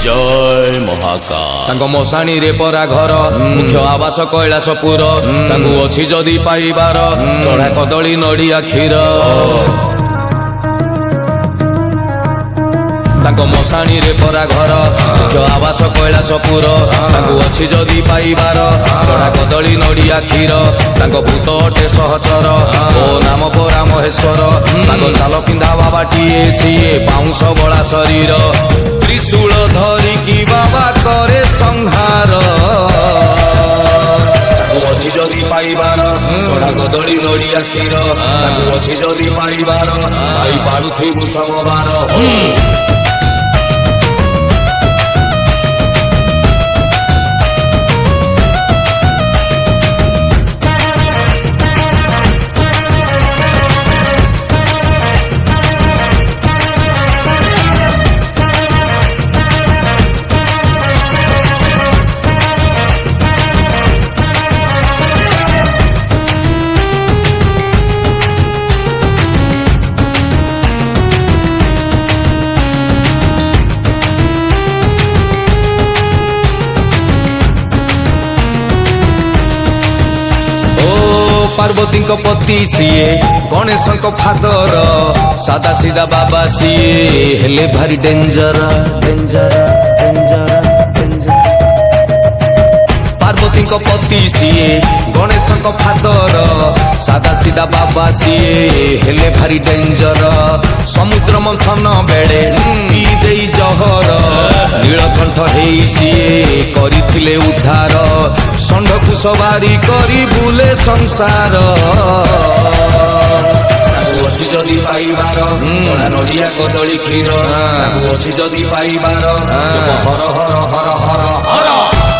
जय महाकाल मशाणी रे परा घर मुख्य आवास कैलासपुर अच्छी जदि पाइबार चढ़ा कदली नड़िया क्षीर मशाणी रे परा घर मुख्य आवास कैलासपुर अच्छी जदि पाइबार चढ़ा कदली नड़िया क्षीर भूत अटे सहचर ओ नाम परा महेश्वर चाल पिंधा बाबाटीए सीए बाउंश बड़ा शरीर त्रिशूल धरिकी बाबा करे संहार अच्छी जदि पाइबार चढ़ा कदली नड़िया क्षीर अच्छी जदि पाइबार भाई पाड़ुथिबु समबार पार्वती पति सीए गणेश फादर सादा सीधा बाबा सीए हेले भारी डेंजर डेंजर डेंजर पार्वती पति सीए गणेश फादर सादा सीधा बाबा सीए हेले भारी डेंजर समुद्र मंथन बेड़े पी देई जहर नीलकंठ हेई सीए करिथिले उद्धार षंढकु सवारी करी बुले संसार अच्छी जदि पाइबार चढ़ा नड़िया कदली क्षीर अच्छी जदि पाइबार हर हर हर हर हर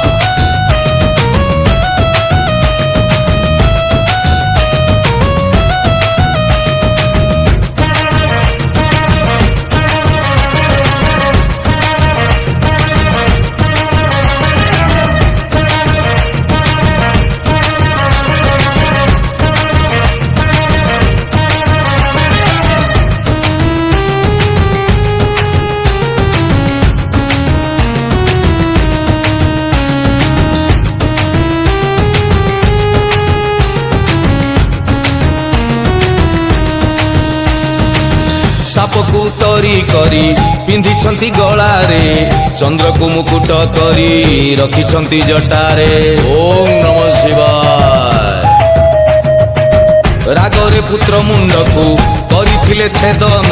साप को तरी करी पिंधि गलारे चंद्र को मुकुट करी रखी जटारे ओम नमः शिवाय रागरे पुत्र मुंड को करिथिले छेदन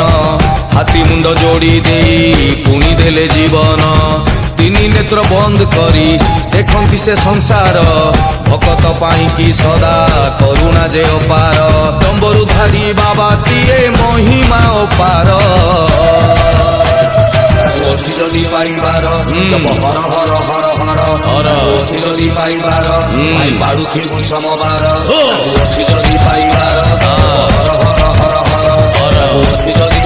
हाथी मुंड जोड़ी देई पुणी देले जीवन तीन नेत्र बंद करी देखंती से संसार भकत पाई की सदा करुणा जे अपार डंबरु धारी बाबा सीए महिमा अपार अच्छी जदि पाइबार जब हर हर हर हर हर अच्छी जदि पाइबार भाई पाड़ुथिबु समबार अच्छी जदि पाइबार हर हर हर हर हर अच्छी जदि